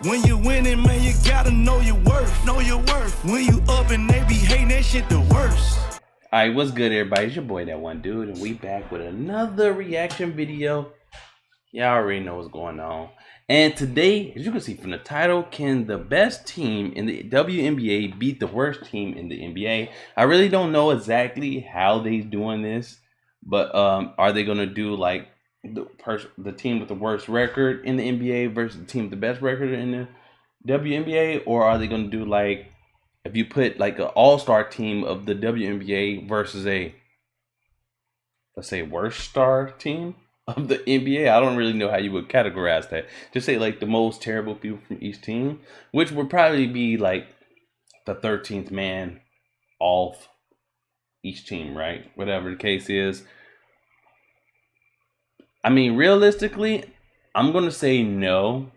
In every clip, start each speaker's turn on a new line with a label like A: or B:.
A: When you winning, man, you gotta know your worth. Know your worth. When you up and they be hating, that shit the worst.
B: Alright, what's good, everybody? It's your boy, That One Dude, and we back with another reaction video. Y'all already know what's going on. And today, as you can see from the title, can the best team in the WNBA beat the worst team in the NBA? I really don't know exactly how they're doing this, but are they gonna do like the team with the worst record in the NBA versus the team with the best record in the WNBA, or are they gonna do like if you put like an all-star team of the WNBA versus a, let's say, worst star team of the NBA? I don't really know how you would categorize that. Just say like the most terrible people from each team, which would probably be like the 13th man off each team, right? Whatever the case is. I mean, realistically, I'm going to say no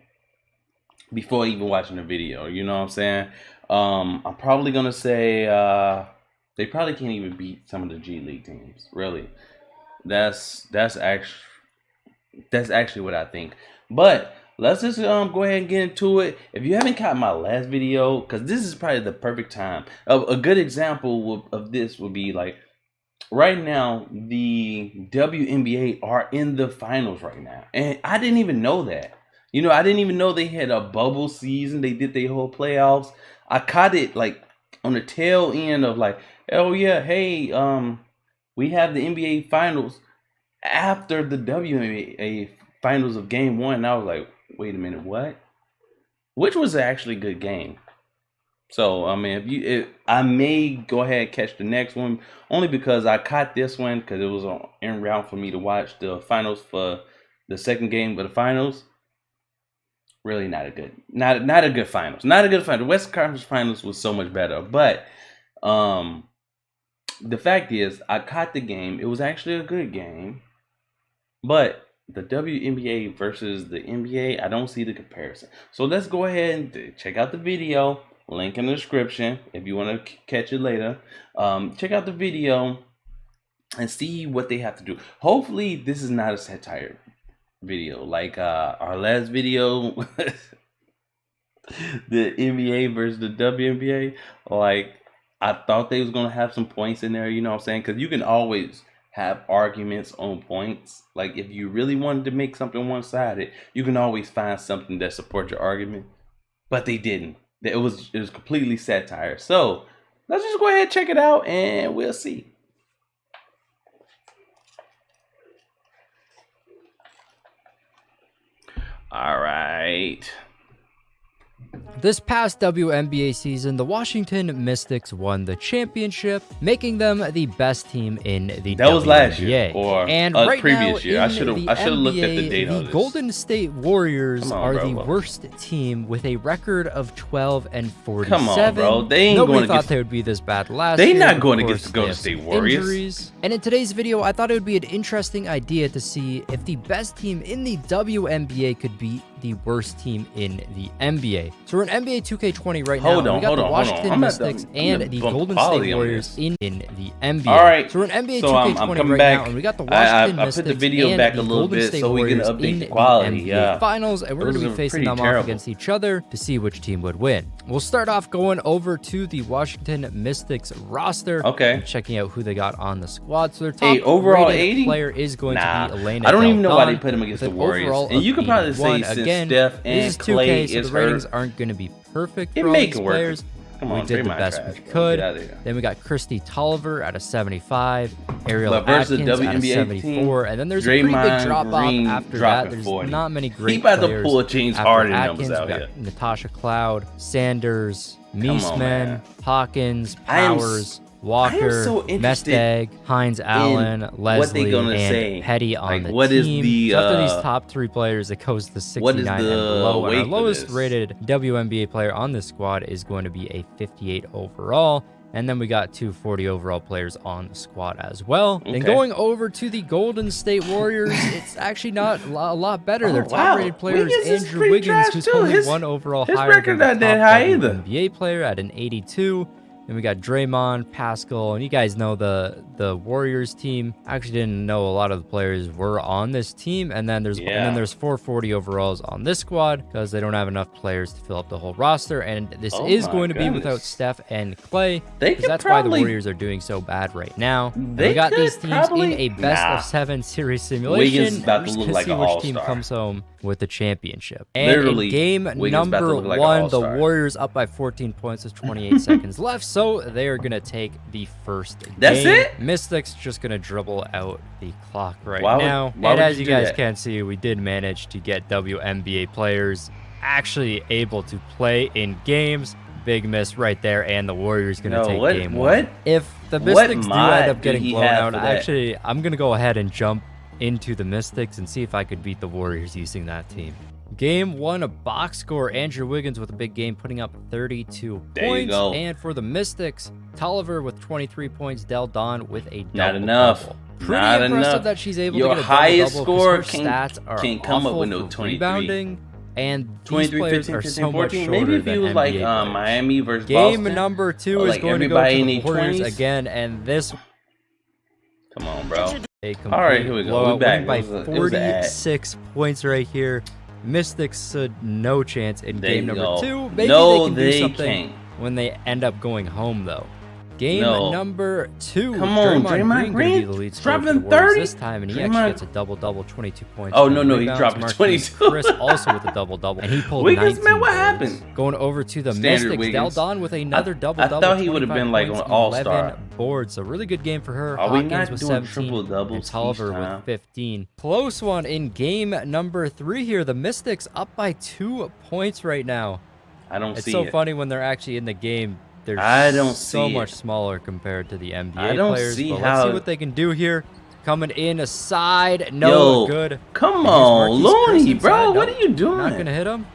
B: before even watching the video. You know what I'm saying? I'm probably going to say they probably can't even beat some of the G League teams. Really. That's actually what I think. But let's just go ahead and get into it. If you haven't caught my last video, because this is probably the perfect time. A good example of this would be like right now, the WNBA are in the finals right now. And I didn't even know that. You know, I didn't even know they had a bubble season. They did their whole playoffs. I caught it like on the tail end of like, oh yeah, hey, we have the NBA finals after the WNBA finals of game one. And I was like, wait a minute, what? Which was actually a good game. So I mean, I may go ahead and catch the next one, only because I caught this one because it was en route for me to watch the finals for the second game of the finals. Really not a good finals. Not a good final. The West Conference Finals was so much better. But the fact is, I caught the game. It was actually a good game. But the WNBA versus the NBA, I don't see the comparison. So let's go ahead and check out the video. Link in the description if you want to catch it later. Check out the video and see what they have to do. Hopefully, this is not a satire video like our last video, the NBA versus the WNBA. Like, I thought they was gonna have some points in there. You know what I'm saying? Because you can always have arguments on points. Like, if you really wanted to make something one-sided, you can always find something that supports your argument. But they didn't. It was completely satire. So let's just go ahead and check it out, and we'll see. All right.
C: This past WNBA season, the Washington Mystics won the championship, making them the best team in the WNBA.
B: That was last year or
C: and right
B: previous
C: now,
B: year. I should have looked at the date on
C: the
B: this.
C: Golden State Warriors are the worst team with a record of 12-47.
B: Come on, bro. They ain't
C: Nobody
B: going
C: thought they would be this bad last
B: year.
C: year.
B: They're not going against the Golden State Warriors.
C: Injuries. And in today's video, I thought it would be an interesting idea to see if the best team in the WNBA could beat the worst team in the NBA. So we're in NBA 2K20 right now. We got the Washington Mystics and the Golden State Warriors in the NBA.
B: All right.
C: So we're in NBA
B: so
C: 2K20 right now, and we got the Washington Mystics
B: I put the video
C: and
B: back a
C: the
B: little
C: Golden
B: bit
C: State
B: so we
C: Warriors
B: can update
C: in
B: the quality.
C: the NBA Finals, and we're going to be facing them off against each other to see which team would win. We'll start off going over to the Washington Mystics roster.
B: Okay.
C: Checking out who they got on the squad. So their top
B: overall
C: rated
B: 80
C: player is going to be Elena.
B: I don't even know why they
C: Del
B: put him against the
C: Don,
B: Warriors. And you could probably say since
C: again,
B: Steph and
C: this is 2K,
B: Clay
C: so
B: is
C: the ratings
B: hurt,
C: aren't going to be perfect
B: it
C: for all
B: make
C: these
B: it work.
C: players.
B: Come on,
C: we did the best we could. Then we got Christy Tolliver at a 75, Ariel Atkins at a 74, and then there's a pretty big drop off after that. There's 40. Not many great players.
B: He about to pull James Harden numbers out here.
C: Natasha Cloud, Sanders, Meesman, Hawkins, Powers, Walker, Mestag, Hines Allen, Leslie, and Petty on the team. So after these top three players, it goes to 69 and below. And our lowest rated WNBA player on this squad is going to be a 58 overall. And then we got 240 overall players on the squad as well. Okay. And going over to the Golden State Warriors, it's actually not a lot better. Their top-rated player is Andrew Wiggins, who's only one overall higher than the top WNBA player at an 82. And we got Draymond, Pascal, and you guys know the Warriors team. I actually didn't know a lot of the players were on this team. And then there's 440 overalls on this squad because they don't have enough players to fill up the whole roster. And this is going to be without Steph and Clay. Because that's why the Warriors are doing so bad right now. We got these teams in a best-of-7 series simulation.
B: About to look like
C: see
B: an
C: which
B: all-star.
C: team comes home with the championship. And
B: Literally,
C: in game number
B: like
C: 1, the Warriors up by 14 points with 28 seconds left, so they are going to take the first game.
B: That's it?
C: Mystics just going to dribble out the clock right
B: Why
C: now.
B: would
C: And as
B: you
C: you
B: do
C: guys
B: that?
C: can see, we did manage to get WNBA players actually able to play in games. Big miss right there, and the Warriors going to take game 1. If the Mystics do end up getting blown out, actually, I'm going to go ahead and jump into the Mystics and see if I could beat the Warriors using that team. Game 1, a box score. Andrew Wiggins with a big game, putting up 32 points. And for the Mystics, Tolliver with 23 points, Del Don with a double.
B: Not enough.
C: Double. Pretty impressive that she's able to get a
B: highest
C: double-double
B: score
C: because her stats are
B: can't come up with no
C: for
B: 23.
C: rebounding. And
B: 23, 15, 15, 14. Maybe if it was like Miami versus
C: Game
B: Boston.
C: number 2 is
B: like
C: going to go to the
B: in
C: Warriors
B: 20s.
C: again, and this.
B: Come on, bro.
C: All
B: right, here we go. We back.
C: By 46 points right here. Mystics stood no chance in game number 2. Maybe they can do something when they end up going home, though. Game number 2.
B: Come on, Draymond Green.
C: Be the lead scorer
B: dropping
C: for the Warriors
B: 30
C: this time, and he actually gets a double-double, 22 points.
B: Oh, no, he's dropping 22.
C: Chris also with a double-double, and he pulled
B: Wiggins,
C: 19
B: man, what
C: goals.
B: happened?
C: Going over to the
B: Standard
C: Mystics,
B: Wiggins.
C: Del Don with another double-double.
B: I thought he would have been like an all-star.
C: 11 boards, so really good game for her.
B: Are we
C: Hawkins
B: not
C: with
B: doing
C: 17,
B: triple-doubles
C: and Tolliver
B: each time?
C: with 15. Close one in game number 3 here. The Mystics up by 2 points right now.
B: I don't see it.
C: It's so funny when they're actually in the game. They're so much smaller compared to the NBA players. But let's see what they can do here. Coming in a side. No good.
B: Come on, Looney, bro. What are you doing?
C: Not going to hit him.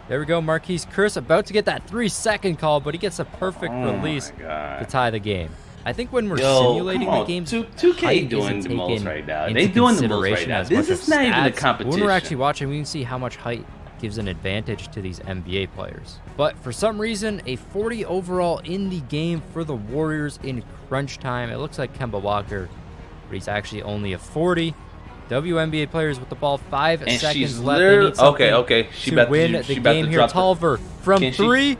C: There we go. Marquise Chris about to get that 3-second call, but he gets a perfect release to tie the game. I think when we're simulating the games,
B: 2K doing the most right now. They doing the most right now. This is not even a competition.
C: When we're actually watching, we can see how much height gives an advantage to these NBA players. But for some reason, a 40 overall in the game for the Warriors in crunch time. It looks like Kemba Walker, but he's actually only a 40. WNBA players with the ball, 5 seconds left. They need something to win the game here. Tolliver from 3.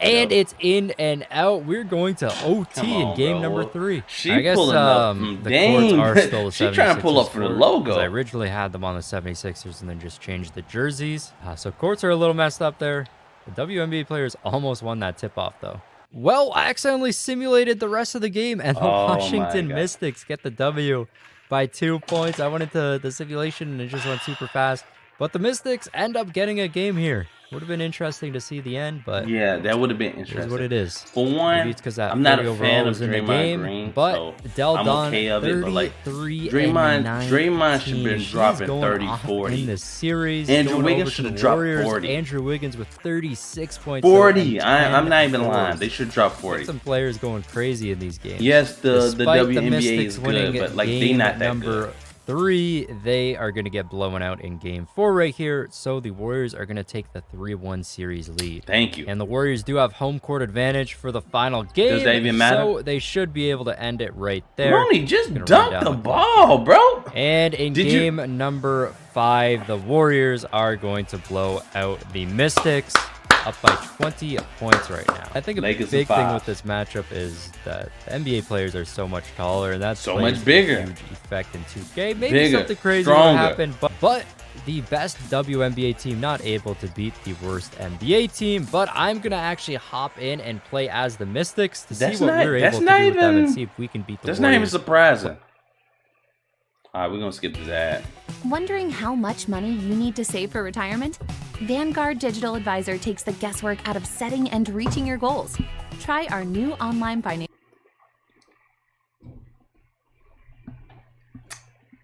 C: And it's in and out. We're going to OT in game number 3. I guess the courts are still the 76ers.
B: She's trying to pull up for the logo.
C: I originally had them on the 76ers and then just changed the jerseys. So courts are a little messed up there. The WNBA players almost won that tip-off, though. Well, I accidentally simulated the rest of the game, and the Washington Mystics get the W by 2 points. I went into the simulation, and it just went super fast. But the Mystics end up getting a game here. Would have been interesting to see the end, but
B: yeah, that would have been interesting.
C: It is what it is.
B: For one,
C: maybe it's because that
B: I'm not a fan of
C: in the
B: Draymond
C: game,
B: Green,
C: but
B: so
C: Del
B: I'm
C: Don,
B: okay of it. But like
C: Draymond
B: should have been dropping 30, 40
C: in this series.
B: Andrew Wiggins should have dropped 40.
C: Andrew Wiggins with 36 points.
B: 40. I'm not even lying. They should drop 40.
C: Some players going crazy in these games.
B: Yes, the WNBA
C: the
B: is good, but like they not that good.
C: 3, they are going to get blown out in game 4 right here. So the Warriors are going to take the 3-1 series lead.
B: Thank you.
C: And the Warriors do have home court advantage for the final game.
B: Does that even matter?
C: So they should be able to end it right there.
B: Ronnie, just dunk the ball, bro.
C: And in game number 5, the Warriors are going to blow out the Mystics. Up by 20 points right now. I think a big thing with this matchup is that the NBA players are so much taller, and that's
B: so much bigger.
C: A huge effect in 2K. Maybe something crazy will happen, but the best WNBA team not able to beat the worst NBA team. But I'm gonna actually hop in and play as the Mystics to see what we're able to do with them and see if we can beat the Warriors.
B: That's not even surprising. All right, we're going to skip this ad.
D: Wondering how much money you need to save for retirement? Vanguard Digital Advisor takes the guesswork out of setting and reaching your goals. Try our new online finance.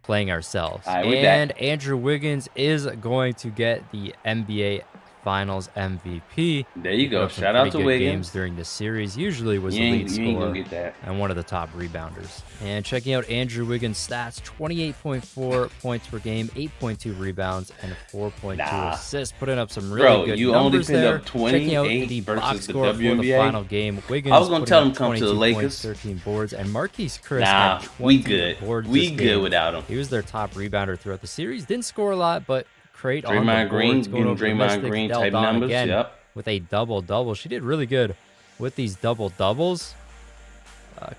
C: Playing ourselves.
B: All right,
C: and Andrew Wiggins is going to get the NBA Finals MVP.
B: There you go. Shout out to Wiggins.
C: Games during the series. Usually was the lead scorer and one of the top rebounders. And checking out Andrew Wiggins' stats: 28.4 points per game, 8.2 rebounds, and 4.2 assists. Putting up some really good numbers there.
B: Up 28
C: checking out the
B: versus
C: box
B: the
C: score
B: WNBA.
C: for the final game. Wiggins.
B: I was gonna tell him come to the Lakers.
C: 13 boards, and Marquise Chris had 20
B: we good.
C: boards.
B: We good without him.
C: He was their top rebounder throughout the series. Didn't score a lot, but great on the
B: Draymond Green,
C: boards,
B: getting Draymond Green type numbers. Yep.
C: With a double-double. She did really good with these double-doubles,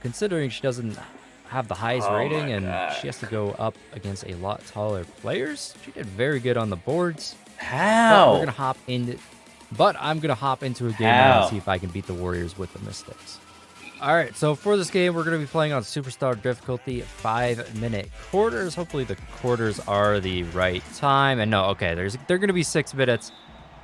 C: considering she doesn't have the highest rating and she has to go up against a lot taller players. She did very good on the boards.
B: How?
C: I'm gonna hop into a game now and see if I can beat the Warriors with the Mystics. All right, so for this game, we're going to be playing on Superstar difficulty, 5-minute quarters. Hopefully the quarters are the right time. And no, okay, they're going to be 6 minutes.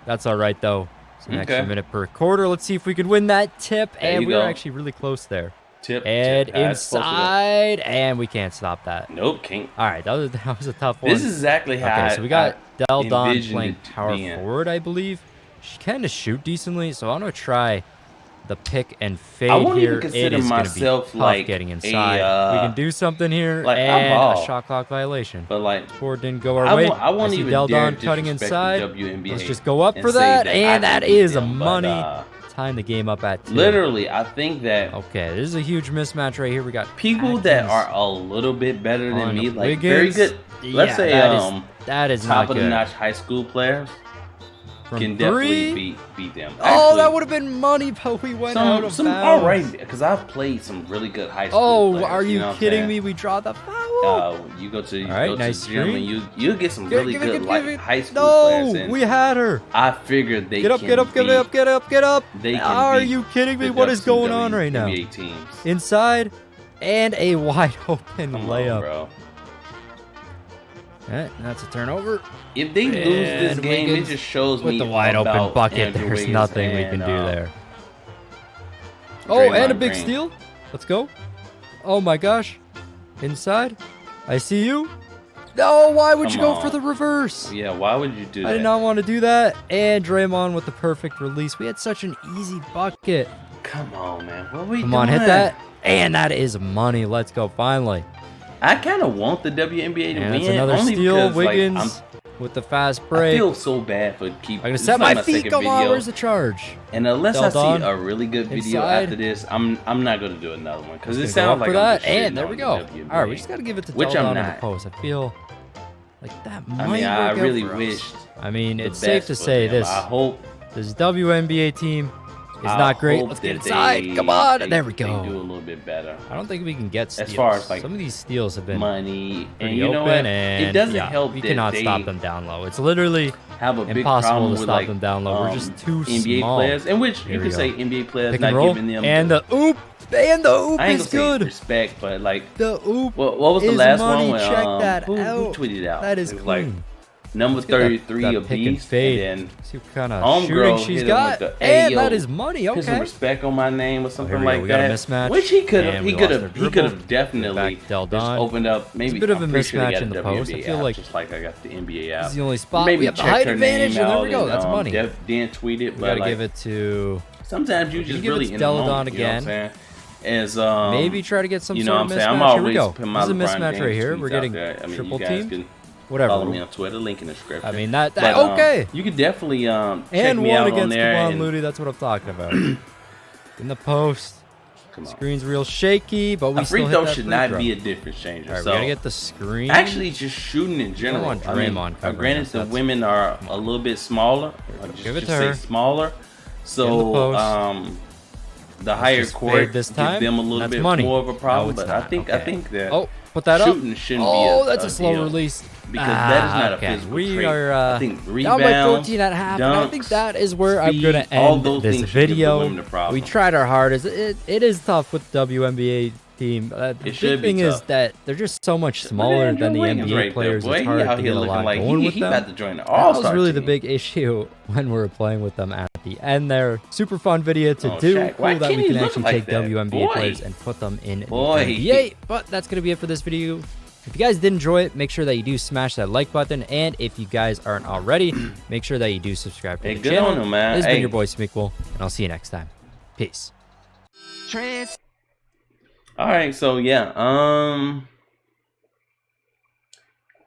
C: That's all right, though. It's an extra minute per quarter. Let's see if we can win that tip. And we're actually really close there. And inside, and we can't stop that.
B: Nope, can't.
C: All right, that was a tough one.
B: This is exactly how
C: so we got Del Don playing power forward, I believe. She kind of shoot decently, so I'm going to try the pick and fade
B: I won't
C: here.
B: Even consider myself
C: like getting inside. We can do something here,
B: like
C: and a shot clock violation.
B: But like,
C: board didn't go our way.
B: I won't even
C: Del
B: dare
C: Don cutting inside.
B: WNBA.
C: Let's just go up for that, and that is a money. Tying the game up at 2.
B: Literally, I think that.
C: Okay, this is a huge mismatch right here. We got
B: people that are a little bit better than me, like very good. Let's say
C: that is
B: top
C: not
B: of
C: good.
B: the notch high school players.
C: From
B: can
C: 3?
B: Definitely beat them.
C: Actually, that would have been money, but we went out of bounds.
B: All right, because I've played some really good high school players.
C: Are you kidding me? We draw the foul.
B: You go to
C: nice
B: gym and you get some really good high school players.
C: No, we had her.
B: I figured they
C: get up.
B: They
C: are you kidding me? What is going on right now?
B: Teams.
C: Inside, and a wide open layup.
B: Bro.
C: That's a turnover.
B: If they lose this game, it just shows me
C: with the wide open bucket. There's nothing we can do there. And a big steal. Let's go. Oh my gosh. Inside. I see you. No, why would you go for the reverse?
B: Yeah, why would you do that?
C: I did not want to do that. And Draymond with the perfect release. We had such an easy bucket.
B: Come on, man. What are we doing?
C: Come on, hit that. And that is money. Let's go, finally.
B: I kind of want the WNBA to win.
C: That's another steal. Wiggins with the fast break.
B: I feel so bad for keeping.
C: I'm going to set my feet. Come on, where's the charge?
B: And unless I see a really good video after this, I'm not going to do another one. Because it sounds like
C: I'm just and there we go. All right, we just got to give it to Del Don in the post. I feel like that might work out for us.
B: I really wish.
C: I mean, it's safe to say this.
B: I hope
C: this WNBA team is not great. Let's get inside. Come on. There we go.
B: They do a little bit better.
C: I don't think we can get steals.
B: As far as like
C: some of these steals have been
B: money,
C: and you know what? It
B: doesn't help.
C: We cannot stop them down low. It's literally impossible to stop them down low. We're just too
B: NBA
C: small.
B: players, in which you can say NBA players
C: pick
B: not
C: and roll,
B: giving them
C: and the oop. And the oop
B: I ain't
C: is
B: gonna
C: good.
B: Say respect, but like
C: the oop.
B: What was the last
C: money.
B: one?
C: Check that
B: who tweeted out?
C: That is
B: like number 33 of these, and then
C: see what kind of shooting she's got, and that is money. Okay,
B: put some respect on my name or something like
C: we
B: that.
C: Got a mismatch,
B: which he could have definitely just opened up. Maybe
C: it's a bit of a mismatch in the post. I feel like
B: just like I got the NBA out.
C: This is the only spot.
B: Maybe
C: we have the height advantage, and there we go. That's money.
B: Dan tweeted, but
C: gotta give it to.
B: Sometimes you just really in the moment, you know what I'm saying? As
C: maybe try to get some sort of mismatch.
B: I'm always
C: here we go. This is a mismatch right here. We're getting triple team. Whatever.
B: Follow me on Twitter. Link in the description.
C: I mean that okay.
B: You could definitely
C: check
B: me out on
C: And one
B: there.
C: against Kevon Looney. That's what I'm talking about. In the post. Screen's real shaky, but we still hit that free throw.
B: Should not be a difference changer.
C: All right, we gotta get the screen.
B: Actually, just shooting in general. Granted, the women are a little bit smaller.
C: Give it to her.
B: Smaller. So the higher court gives them a little bit more of a problem. But I think that
C: put that
B: shooting
C: up.
B: Shouldn't be
C: that's a slow release.
B: Because that is not a physical
C: we
B: trait.
C: Are
B: I think
C: down by 14 at half, and I think that is where I'm going to end this video. We tried our hardest. It is tough with the WNBA team. The big thing is that they're just so much smaller than the NBA players. It's hard to get a lot going with them. That was really the big issue when we were playing with them at the end there. Super fun video to do. Cool that we can actually take WNBA players and put them in the NBA. But that's going to be it for this video. If you guys did enjoy it, make sure that you do smash that like button. And if you guys aren't already, make sure that you do subscribe to the channel.
B: On them, man.
C: This has been your boy smequle, and I'll see you next time. Peace.
B: All right, so yeah,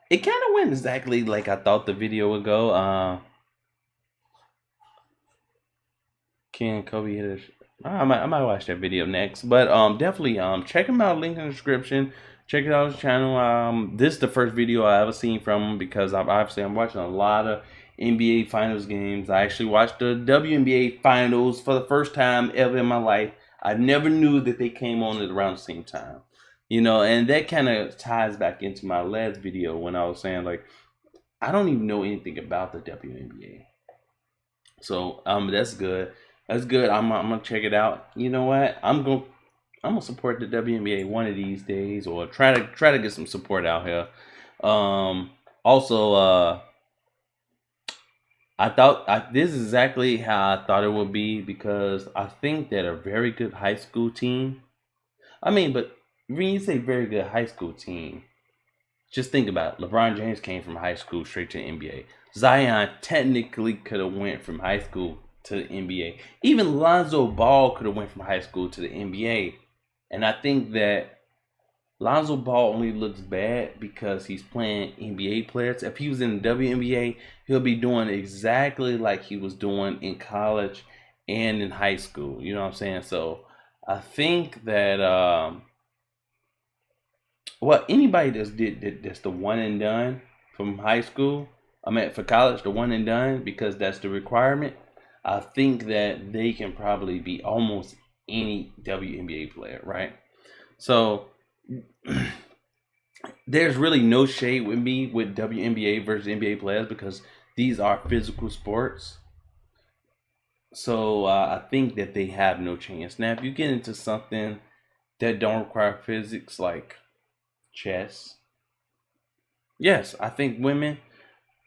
B: it kind of went exactly like I thought the video would go. Can Kobe hit it? I might watch that video next, but definitely check him out. Link in the description. Check it out his channel. This is the first video I ever seen from him because I'm watching a lot of NBA Finals games. I actually watched the WNBA Finals for the first time ever in my life. I never knew that they came on at around the same time, you know, and that kind of ties back into my last video when I was saying like I don't even know anything about the WNBA. So that's good. That's good. I'm gonna check it out. You know what? I'm gonna support the WNBA one of these days, or try to get some support out here. Also, this is exactly how I thought it would be because I think that a very good high school team. But when you say very good high school team, just think about it. LeBron James came from high school straight to the NBA. Zion technically could have went from high school to the NBA. Even Lonzo Ball could have went from high school to the NBA. And I think that Lonzo Ball only looks bad because he's playing NBA players. If he was in the WNBA, he'll be doing exactly like he was doing in college and in high school. You know what I'm saying? So I think that anybody that's the one and done from high school, for college, the one and done, because that's the requirement, I think that they can probably be almost any WNBA player, right? So there's really no shade with me with WNBA versus NBA players because these are physical sports. So I think that they have no chance. Now, if you get into something that don't require physics, like chess, yes, I think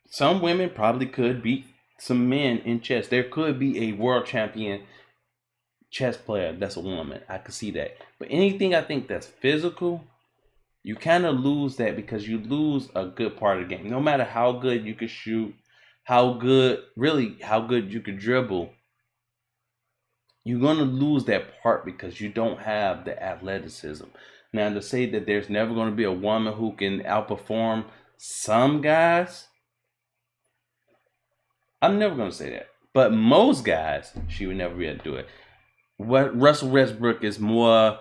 B: some women probably could beat some men in chess. There could be a world champion chess player that's a woman. I could see that. But anything I think that's physical, you kind of lose that because you lose a good part of the game. No matter how good you could shoot, how good you could dribble, you're going to lose that part because you don't have the athleticism. Now, to say that there's never going to be a woman who can outperform some guys, I'm never going to say that. But most guys, she would never be able to do it. Russell Westbrook is more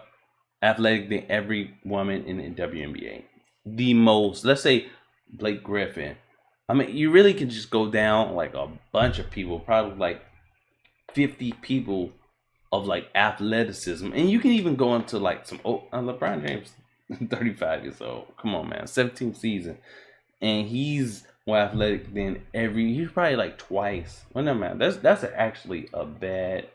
B: athletic than every woman in the WNBA. The most. Let's say Blake Griffin. You really could just go down like a bunch of people, probably like 50 people of like athleticism. And you can even go into like some LeBron James, 35 years old. Come on, man. 17th season. And he's more athletic than he's probably like twice. Well, no, man. That's actually a bad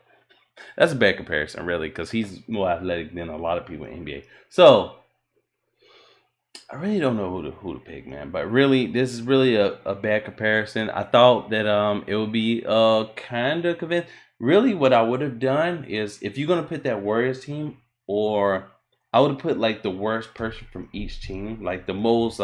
B: comparison, really, because he's more athletic than a lot of people in NBA. So I really don't know who to pick, man. But really, this is really a bad comparison. I thought that it would be kind of convincing. Really, what I would have done is, if you're gonna put that Warriors team, or I would have put like the worst person from each team, like the most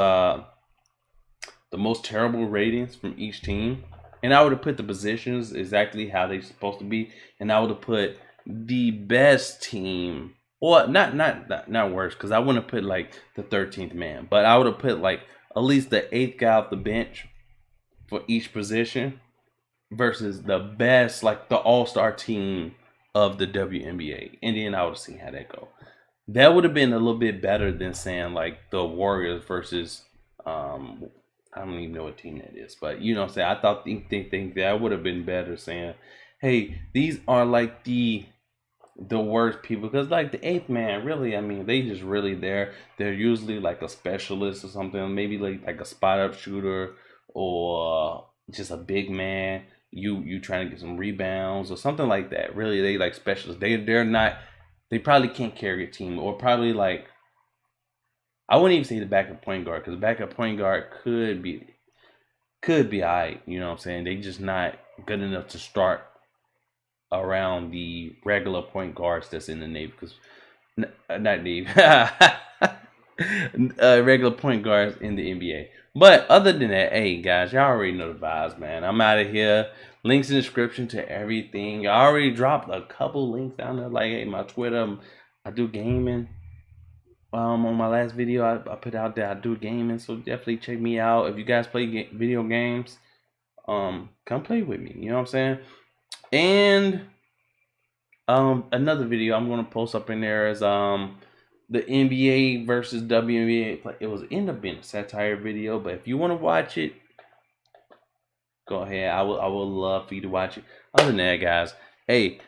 B: terrible ratings from each team. And I would have put the positions exactly how they're supposed to be. And I would have put the best team, or not worse, because I wouldn't have put like the 13th man, but I would have put like at least the 8th guy off the bench for each position versus the best, like the all-star team of the WNBA. And then I would have seen how that go. That would have been a little bit better than saying like the Warriors versus I don't even know what team that is, but you know what I'm saying? I thought think that would have been better saying, hey, these are like the worst people, because like the 8th man, really, they just really they're usually like a specialist or something, maybe like a spot up shooter, or just a big man. You trying to get some rebounds or something like that. Really, they like specialists. They probably can't carry a team, or probably like, I wouldn't even say the backup point guard, because the backup point guard could be alright, you know what I'm saying? They just not good enough to start around the regular point guards that's in the Navy, because not Navy. regular point guards in the NBA. But other than that, hey guys, y'all already know the vibes, man. I'm out of here. Links in the description to everything. I already dropped a couple links down there, like hey, my Twitter. I do gaming. On my last video, I put out there I do gaming, so definitely check me out. If you guys play video games, come play with me. You know what I'm saying? And another video I'm gonna post up in there is the NBA versus WNBA. It was end up being a satire video, but if you want to watch it, go ahead. I will love for you to watch it. Other than that, guys, hey,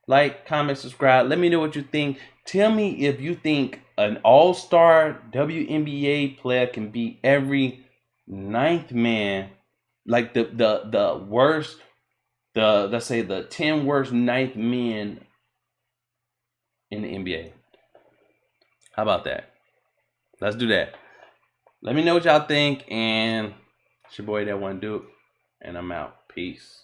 B: like, comment, subscribe. Let me know what you think. Tell me if you think an all-star WNBA player can beat every 9th man, like the worst, let's say the 10 worst 9th men in the NBA. How about that? Let's do that. Let me know what y'all think, and it's your boy That One Dude, and I'm out. Peace.